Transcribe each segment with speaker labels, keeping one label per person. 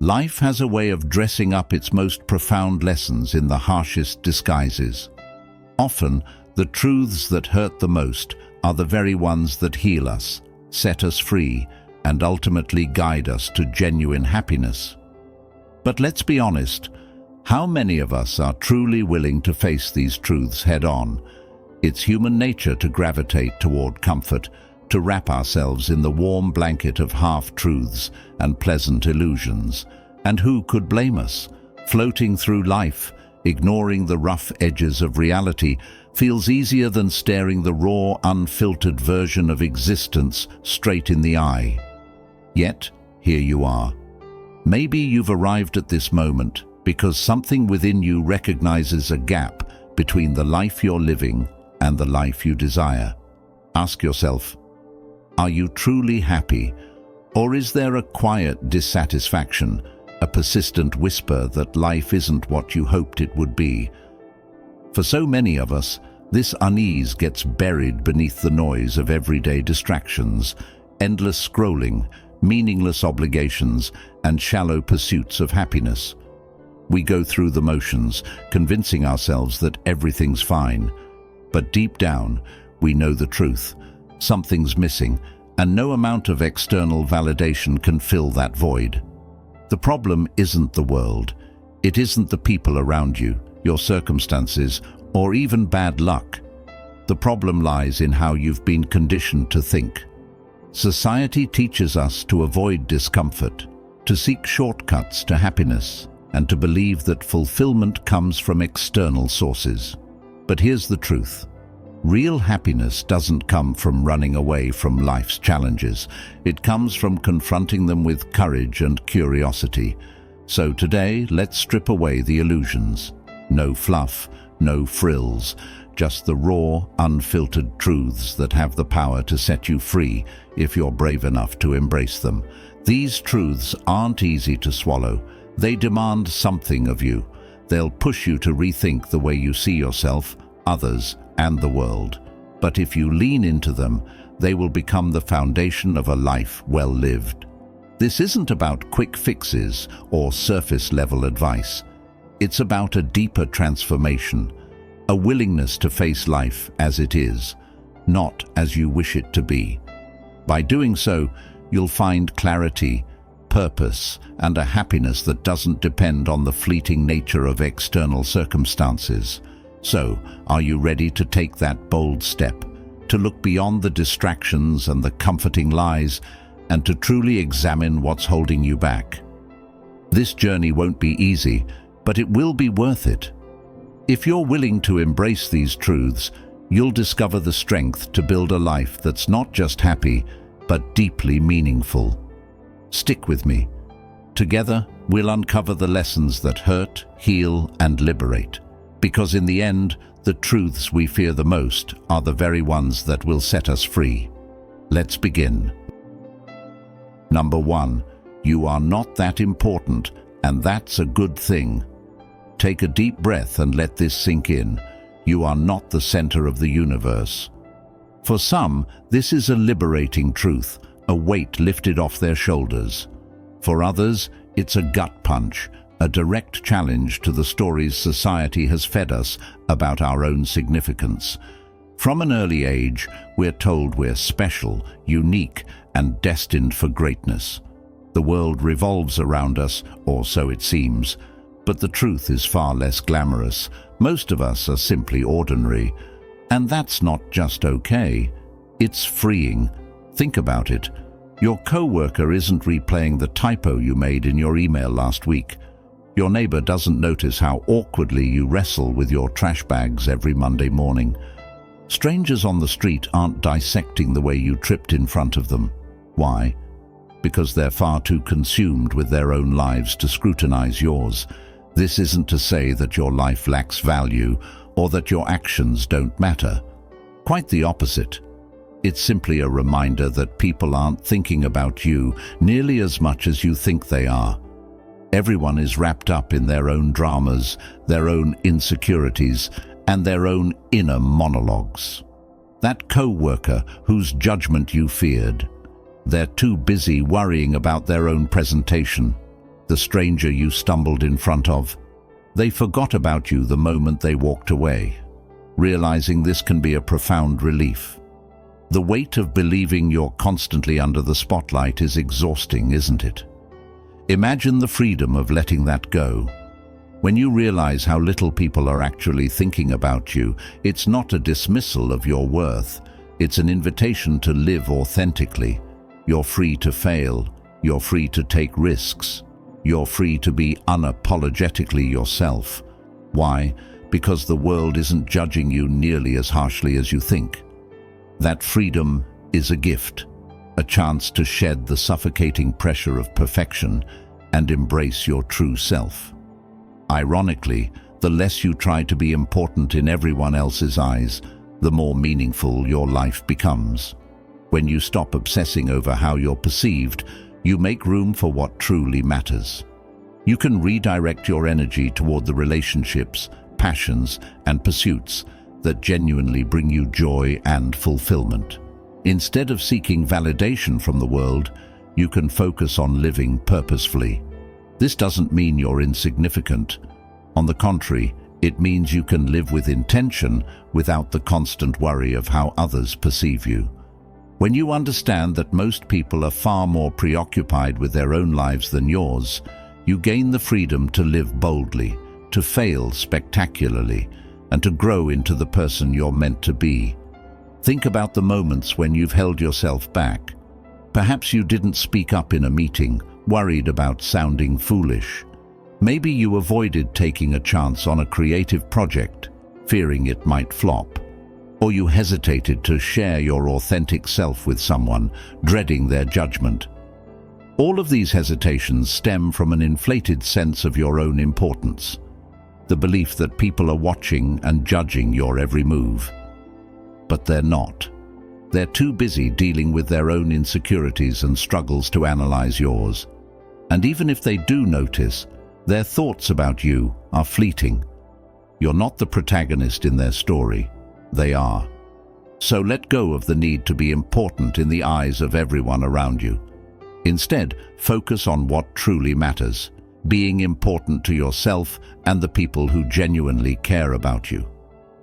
Speaker 1: Life has a way of dressing up its most profound lessons in the harshest disguises. Often, the truths that hurt the most are the very ones that heal us, set us free, and ultimately guide us to genuine happiness. But let's be honest, how many of us are truly willing to face these truths head-on? It's human nature to gravitate toward comfort, to wrap ourselves in the warm blanket of half-truths and pleasant illusions. And who could blame us? Floating through life, ignoring the rough edges of reality, feels easier than staring the raw, unfiltered version of existence straight in the eye. Yet, here you are. Maybe you've arrived at this moment because something within you recognizes a gap between the life you're living and the life you desire. Ask yourself, are you truly happy, or is there a quiet dissatisfaction, a persistent whisper that life isn't what you hoped it would be? For so many of us, this unease gets buried beneath the noise of everyday distractions, endless scrolling, meaningless obligations, and shallow pursuits of happiness. We go through the motions, convincing ourselves that everything's fine. But deep down, we know the truth. Something's missing, and no amount of external validation can fill that void. The problem isn't the world. It isn't the people around you, your circumstances, or even bad luck. The problem lies in how you've been conditioned to think. Society teaches us to avoid discomfort, to seek shortcuts to happiness, and to believe that fulfillment comes from external sources. But here's the truth. Real happiness doesn't come from running away from life's challenges. It comes from confronting them with courage and curiosity. So today, let's strip away the illusions. No fluff, no frills, just the raw, unfiltered truths that have the power to set you free if you're brave enough to embrace them. These truths aren't easy to swallow. They demand something of you. They'll push you to rethink the way you see yourself, others, and the world. But if you lean into them, they will become the foundation of a life well lived. This isn't about quick fixes or surface-level advice. It's about a deeper transformation, a willingness to face life as it is, not as you wish it to be. By doing so, you'll find clarity, purpose, and a happiness that doesn't depend on the fleeting nature of external circumstances. So, are you ready to take that bold step, to look beyond the distractions and the comforting lies, and to truly examine what's holding you back? This journey won't be easy, but it will be worth it. If you're willing to embrace these truths, you'll discover the strength to build a life that's not just happy, but deeply meaningful. Stick with me. Together, we'll uncover the lessons that hurt, heal, and liberate. Because in the end, the truths we fear the most are the very ones that will set us free. Let's begin. Number 1, you are not that important, and that's a good thing. Take a deep breath and let this sink in. You are not the center of the universe. For some, this is a liberating truth, a weight lifted off their shoulders. For others, it's a gut punch, a direct challenge to the stories society has fed us about our own significance. From an early age, we're told we're special, unique, and destined for greatness. The world revolves around us, or so it seems, but the truth is far less glamorous. Most of us are simply ordinary, and that's not just okay. It's freeing. Think about it. Your coworker isn't replaying the typo you made in your email last week. Your neighbor doesn't notice how awkwardly you wrestle with your trash bags every Monday morning. Strangers on the street aren't dissecting the way you tripped in front of them. Why? Because they're far too consumed with their own lives to scrutinize yours. This isn't to say that your life lacks value or that your actions don't matter. Quite the opposite. It's simply a reminder that people aren't thinking about you nearly as much as you think they are. Everyone is wrapped up in their own dramas, their own insecurities, and their own inner monologues. That co-worker whose judgment you feared, they're too busy worrying about their own presentation. the stranger you stumbled in front of. They forgot about you the moment they walked away. Realizing this can be a profound relief. The weight of believing you're constantly under the spotlight is exhausting, isn't it? Imagine the freedom of letting that go. When you realize how little people are actually thinking about you, it's not a dismissal of your worth. It's an invitation to live authentically. You're free to fail. You're free to take risks. You're free to be unapologetically yourself. Why? Because the world isn't judging you nearly as harshly as you think. That freedom is a gift, a chance to shed the suffocating pressure of perfection and embrace your true self. Ironically, the less you try to be important in everyone else's eyes, the more meaningful your life becomes. When you stop obsessing over how you're perceived, you make room for what truly matters. You can redirect your energy toward the relationships, passions, and pursuits that genuinely bring you joy and fulfillment. Instead of seeking validation from the world, you can focus on living purposefully. This doesn't mean you're insignificant. On the contrary, it means you can live with intention without the constant worry of how others perceive you. When you understand that most people are far more preoccupied with their own lives than yours, you gain the freedom to live boldly, to fail spectacularly, and to grow into the person you're meant to be. Think about the moments when you've held yourself back. Perhaps you didn't speak up in a meeting, worried about sounding foolish. Maybe you avoided taking a chance on a creative project, fearing it might flop. Or you hesitated to share your authentic self with someone, dreading their judgment. All of these hesitations stem from an inflated sense of your own importance, the belief that people are watching and judging your every move. But they're not. They're too busy dealing with their own insecurities and struggles to analyze yours. And even if they do notice, their thoughts about you are fleeting. You're not the protagonist in their story. They are. So let go of the need to be important in the eyes of everyone around you. Instead, focus on what truly matters, being important to yourself and the people who genuinely care about you.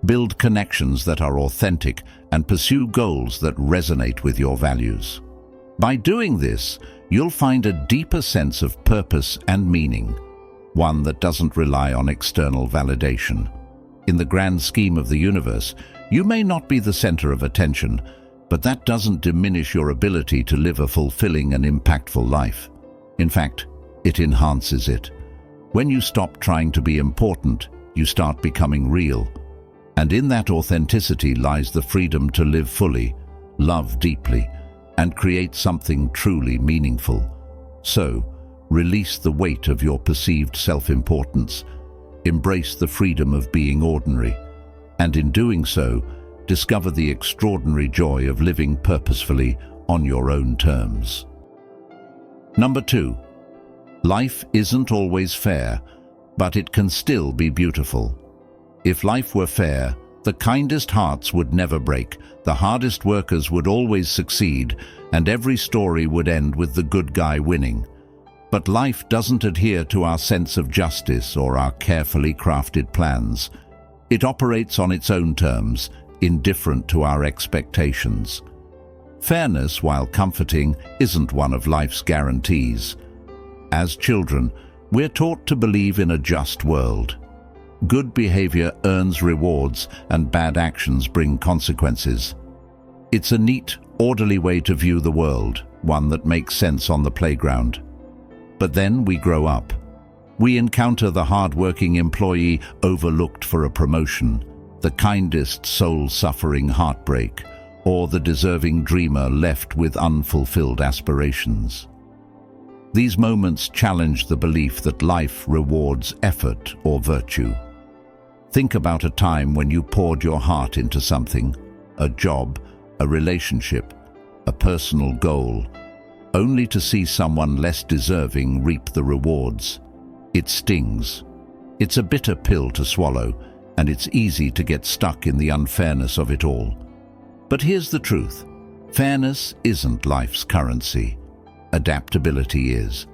Speaker 1: Build connections that are authentic and pursue goals that resonate with your values. By doing this, you'll find a deeper sense of purpose and meaning, one that doesn't rely on external validation. In the grand scheme of the universe, you may not be the center of attention, but that doesn't diminish your ability to live a fulfilling and impactful life. In fact, it enhances it. When you stop trying to be important, you start becoming real. And in that authenticity lies the freedom to live fully, love deeply, and create something truly meaningful. So, release the weight of your perceived self-importance, embrace the freedom of being ordinary, and in doing so, discover the extraordinary joy of living purposefully on your own terms. Number 2. Life isn't always fair, but it can still be beautiful. If life were fair, the kindest hearts would never break, the hardest workers would always succeed, and every story would end with the good guy winning. But life doesn't adhere to our sense of justice or our carefully crafted plans. It operates on its own terms, indifferent to our expectations. Fairness, while comforting, isn't one of life's guarantees. As children, we're taught to believe in a just world. Good behavior earns rewards and bad actions bring consequences. It's a neat, orderly way to view the world, one that makes sense on the playground. But then we grow up. We encounter the hard-working employee overlooked for a promotion, the kindest soul-suffering heartbreak, or the deserving dreamer left with unfulfilled aspirations. These moments challenge the belief that life rewards effort or virtue. Think about a time when you poured your heart into something, a job, a relationship, a personal goal, only to see someone less deserving reap the rewards. It stings. It's a bitter pill to swallow, and it's easy to get stuck in the unfairness of it all. But here's the truth. Fairness isn't life's currency. Adaptability is.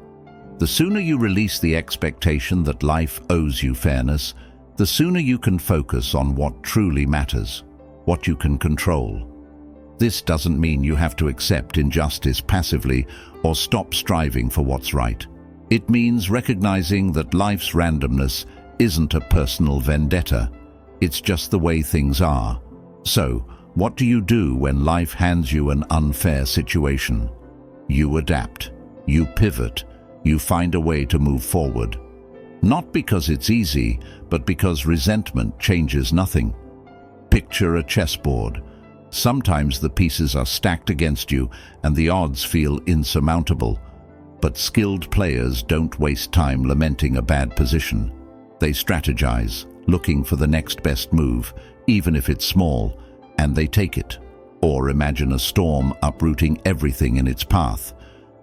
Speaker 1: The sooner you release the expectation that life owes you fairness, the sooner you can focus on what truly matters, what you can control. This doesn't mean you have to accept injustice passively or stop striving for what's right. It means recognizing that life's randomness isn't a personal vendetta. It's just the way things are. So, what do you do when life hands you an unfair situation? You adapt. You pivot. You find a way to move forward. Not because it's easy, but because resentment changes nothing. Picture a chessboard. Sometimes the pieces are stacked against you and the odds feel insurmountable. But skilled players don't waste time lamenting a bad position. They strategize, looking for the next best move, even if it's small, and they take it. Or imagine a storm uprooting everything in its path.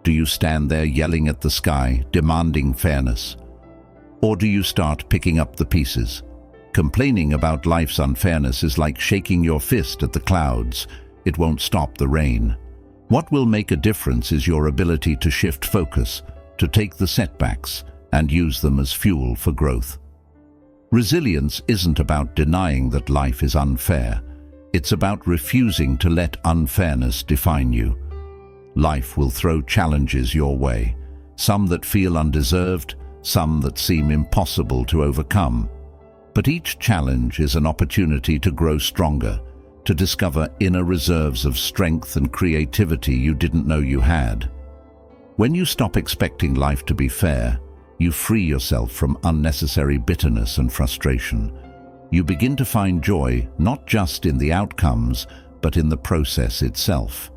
Speaker 1: Do you stand there yelling at the sky, demanding fairness? Or do you start picking up the pieces? Complaining about life's unfairness is like shaking your fist at the clouds. It won't stop the rain. What will make a difference is your ability to shift focus, to take the setbacks, and use them as fuel for growth. Resilience isn't about denying that life is unfair. It's about refusing to let unfairness define you. Life will throw challenges your way, some that feel undeserved, some that seem impossible to overcome. But each challenge is an opportunity to grow stronger, to discover inner reserves of strength and creativity you didn't know you had. When you stop expecting life to be fair, you free yourself from unnecessary bitterness and frustration. You begin to find joy not just in the outcomes, but in the process itself.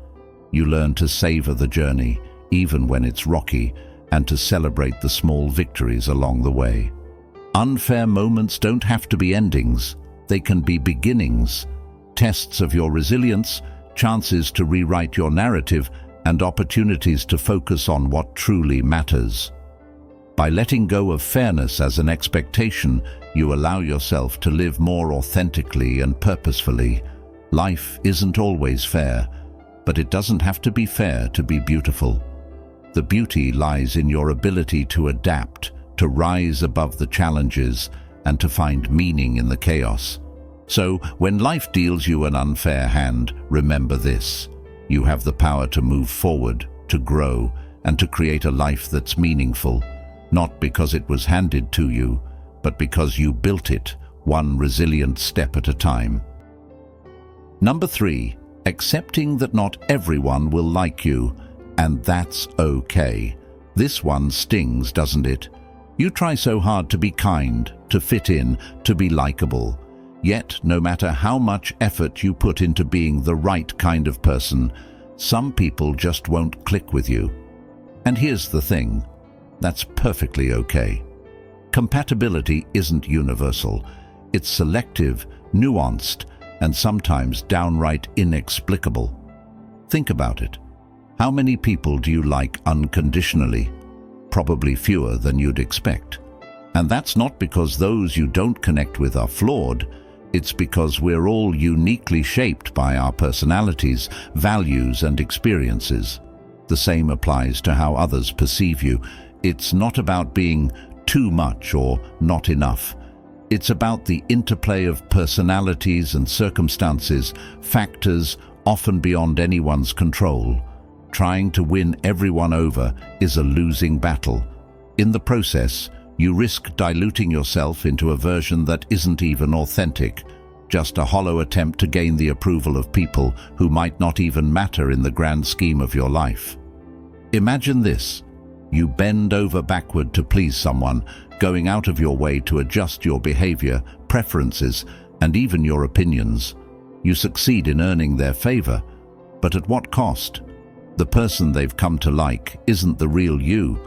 Speaker 1: You learn to savor the journey, even when it's rocky, and to celebrate the small victories along the way. Unfair moments don't have to be endings. They can be beginnings, tests of your resilience, chances to rewrite your narrative, and opportunities to focus on what truly matters. By letting go of fairness as an expectation, you allow yourself to live more authentically and purposefully. Life isn't always fair, but it doesn't have to be fair to be beautiful. The beauty lies in your ability to adapt, to rise above the challenges, and to find meaning in the chaos. So, when life deals you an unfair hand, remember this: you have the power to move forward, to grow, and to create a life that's meaningful, not because it was handed to you, but because you built it, one resilient step at a time. Number 3, accepting that not everyone will like you, and that's okay. This one stings, doesn't it? You try so hard to be kind, to fit in, to be likable. Yet, no matter how much effort you put into being the right kind of person, some people just won't click with you. And here's the thing: that's perfectly okay. Compatibility isn't universal. It's selective, nuanced, and sometimes downright inexplicable. Think about it. How many people do you like unconditionally? Probably fewer than you'd expect. And that's not because those you don't connect with are flawed. It's because we're all uniquely shaped by our personalities, values, and experiences. The same applies to how others perceive you. It's not about being too much or not enough. It's about the interplay of personalities and circumstances, factors often beyond anyone's control. Trying to win everyone over is a losing battle. In the process, you risk diluting yourself into a version that isn't even authentic, just a hollow attempt to gain the approval of people who might not even matter in the grand scheme of your life. Imagine this: you bend over backward to please someone, going out of your way to adjust your behavior, preferences, and even your opinions. You succeed in earning their favor, but at what cost? The person they've come to like isn't the real you,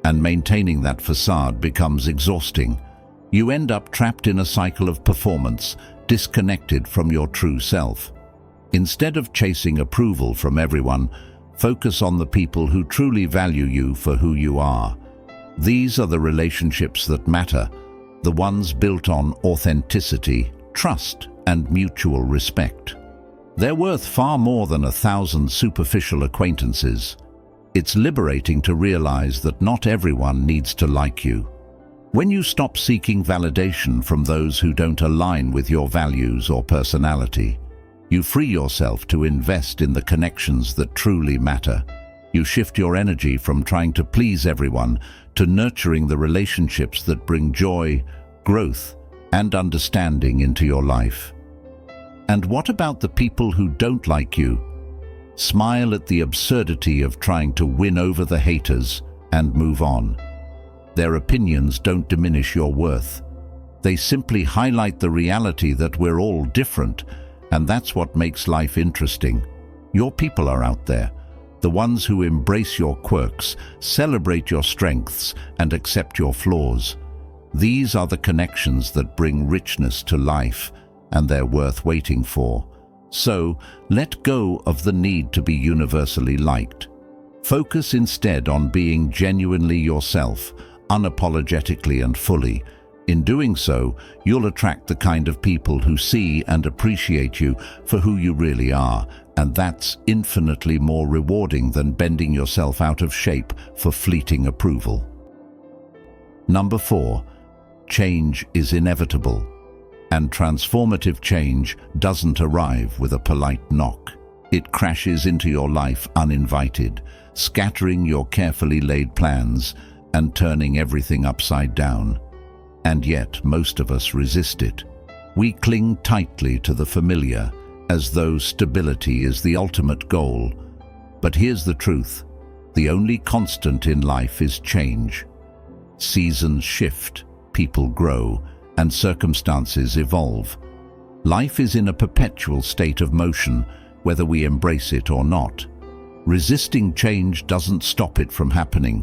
Speaker 1: and maintaining that facade becomes exhausting. You end up trapped in a cycle of performance, disconnected from your true self. Instead of chasing approval from everyone, focus on the people who truly value you for who you are. These are the relationships that matter, the ones built on authenticity, trust, and mutual respect. They're worth far more than 1,000 superficial acquaintances. It's liberating to realize that not everyone needs to like you. When you stop seeking validation from those who don't align with your values or personality, you free yourself to invest in the connections that truly matter. You shift your energy from trying to please everyone to nurturing the relationships that bring joy, growth, and understanding into your life. And what about the people who don't like you? Smile at the absurdity of trying to win over the haters and move on. Their opinions don't diminish your worth. They simply highlight the reality that we're all different, and that's what makes life interesting. Your people are out there, the ones who embrace your quirks, celebrate your strengths, and accept your flaws. These are the connections that bring richness to life, and they're worth waiting for. So, let go of the need to be universally liked. Focus instead on being genuinely yourself, unapologetically and fully. In doing so, you'll attract the kind of people who see and appreciate you for who you really are, and that's infinitely more rewarding than bending yourself out of shape for fleeting approval. Number 4. Change is inevitable. And transformative change doesn't arrive with a polite knock. It crashes into your life uninvited, scattering your carefully laid plans and turning everything upside down. And yet most of us resist it. We cling tightly to the familiar, as though stability is the ultimate goal. But here's the truth. The only constant in life is change. Seasons shift, people grow, and circumstances evolve. Life is in a perpetual state of motion, whether we embrace it or not. Resisting change doesn't stop it from happening.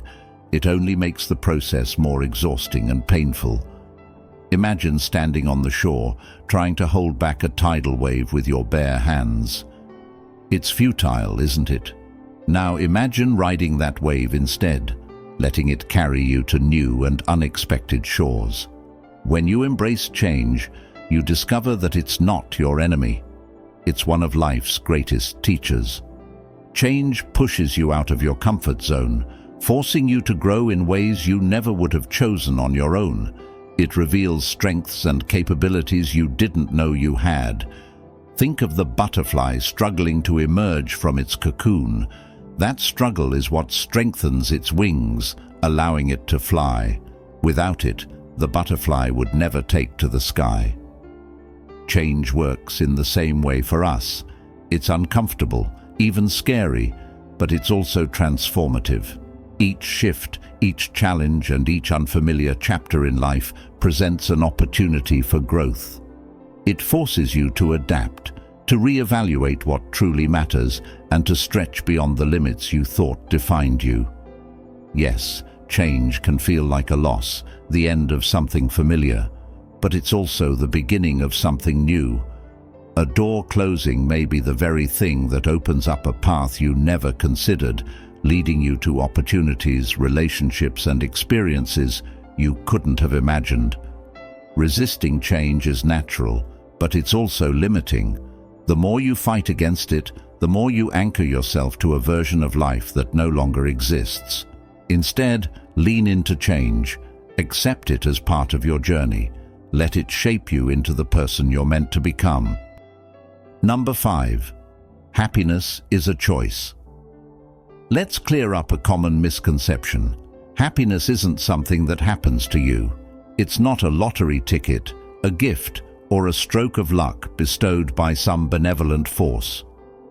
Speaker 1: It only makes the process more exhausting and painful. Imagine standing on the shore, trying to hold back a tidal wave with your bare hands. It's futile, isn't it? Now imagine riding that wave instead, letting it carry you to new and unexpected shores. When you embrace change, you discover that it's not your enemy. It's one of life's greatest teachers. Change pushes you out of your comfort zone, forcing you to grow in ways you never would have chosen on your own. It reveals strengths and capabilities you didn't know you had. Think of the butterfly struggling to emerge from its cocoon. That struggle is what strengthens its wings, allowing it to fly. Without it, the butterfly would never take to the sky. Change works in the same way for us. It's uncomfortable, even scary, but it's also transformative. Each shift, each challenge, and each unfamiliar chapter in life presents an opportunity for growth. It forces you to adapt, to reevaluate what truly matters, and to stretch beyond the limits you thought defined you. Yes, change can feel like a loss, the end of something familiar, but it's also the beginning of something new. A door closing may be the very thing that opens up a path you never considered, leading you to opportunities, relationships, and experiences you couldn't have imagined. Resisting change is natural, but it's also limiting. The more you fight against it, the more you anchor yourself to a version of life that no longer exists. Instead, lean into change. Accept it as part of your journey. Let it shape you into the person you're meant to become. Number 5. Happiness is a choice. Let's clear up a common misconception. Happiness isn't something that happens to you. It's not a lottery ticket, a gift, or a stroke of luck bestowed by some benevolent force.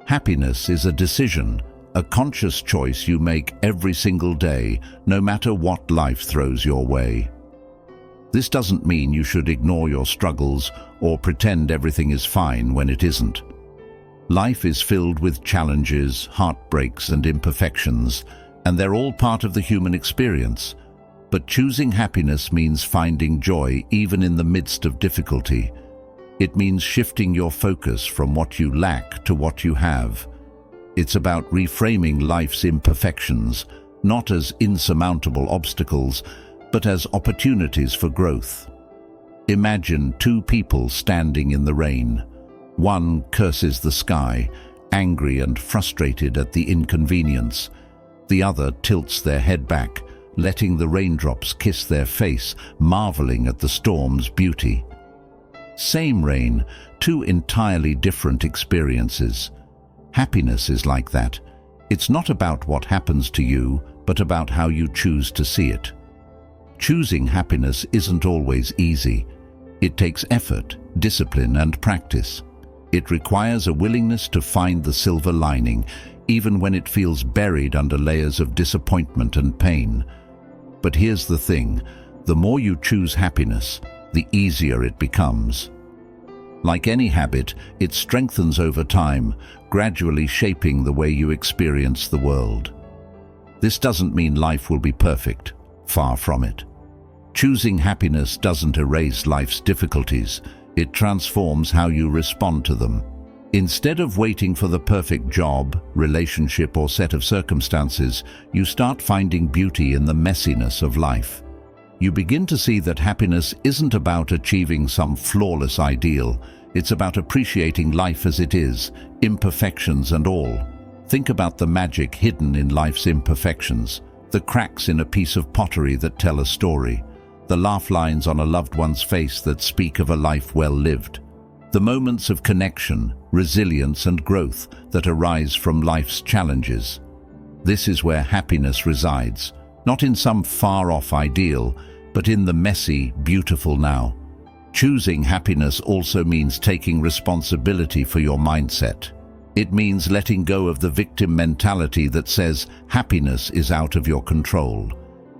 Speaker 1: Happiness is a decision, a conscious choice you make every single day, no matter what life throws your way. This doesn't mean you should ignore your struggles or pretend everything is fine when it isn't. Life is filled with challenges, heartbreaks, and imperfections, and they're all part of the human experience. But choosing happiness means finding joy even in the midst of difficulty. It means shifting your focus from what you lack to what you have. It's about reframing life's imperfections, not as insurmountable obstacles, but as opportunities for growth. Imagine two people standing in the rain. One curses the sky, angry and frustrated at the inconvenience. The other tilts their head back, letting the raindrops kiss their face, marveling at the storm's beauty. Same rain, two entirely different experiences. Happiness is like that. It's not about what happens to you, but about how you choose to see it. Choosing happiness isn't always easy. It takes effort, discipline, and practice. It requires a willingness to find the silver lining, even when it feels buried under layers of disappointment and pain. But here's the thing, the more you choose happiness, the easier it becomes. Like any habit, it strengthens over time, gradually shaping the way you experience the world. This doesn't mean life will be perfect, far from it. Choosing happiness doesn't erase life's difficulties, it transforms how you respond to them. Instead of waiting for the perfect job, relationship, or set of circumstances, you start finding beauty in the messiness of life. You begin to see that happiness isn't about achieving some flawless ideal, it's about appreciating life as it is, imperfections and all. Think about the magic hidden in life's imperfections, the cracks in a piece of pottery that tell a story, the laugh lines on a loved one's face that speak of a life well lived, the moments of connection, resilience and growth that arise from life's challenges. This is where happiness resides, not in some far-off ideal, but in the messy, beautiful now. Choosing happiness also means taking responsibility for your mindset. It means letting go of the victim mentality that says happiness is out of your control.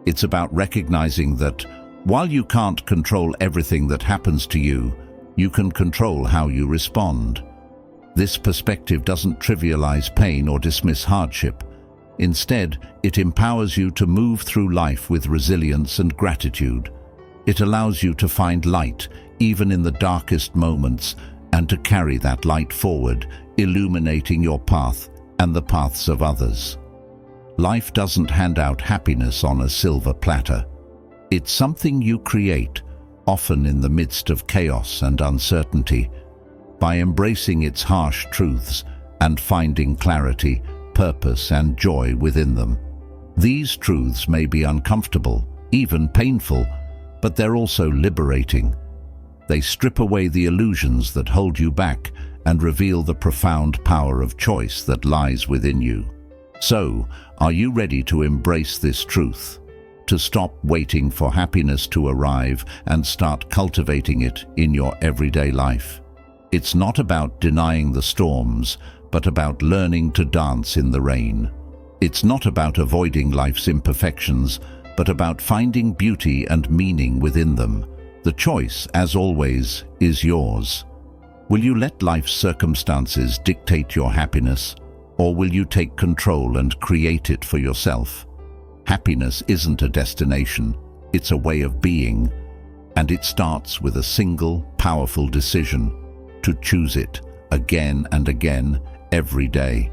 Speaker 1: It's about recognizing that while you can't control everything that happens to you, you can control how you respond. This perspective doesn't trivialize pain or dismiss hardship. Instead, it empowers you to move through life with resilience and gratitude. It allows you to find light, even in the darkest moments, and to carry that light forward, illuminating your path and the paths of others. Life doesn't hand out happiness on a silver platter. It's something you create, often in the midst of chaos and uncertainty. By embracing its harsh truths and finding clarity, purpose and joy within them. These truths may be uncomfortable, even painful, but they're also liberating. They strip away the illusions that hold you back and reveal the profound power of choice that lies within you. So, are you ready to embrace this truth? To stop waiting for happiness to arrive and start cultivating it in your everyday life? It's not about denying the storms, but about learning to dance in the rain. It's not about avoiding life's imperfections, but about finding beauty and meaning within them. The choice, as always, is yours. Will you let life's circumstances dictate your happiness, or will you take control and create it for yourself? Happiness isn't a destination, it's a way of being, and it starts with a single, powerful decision to choose it again and again, every day.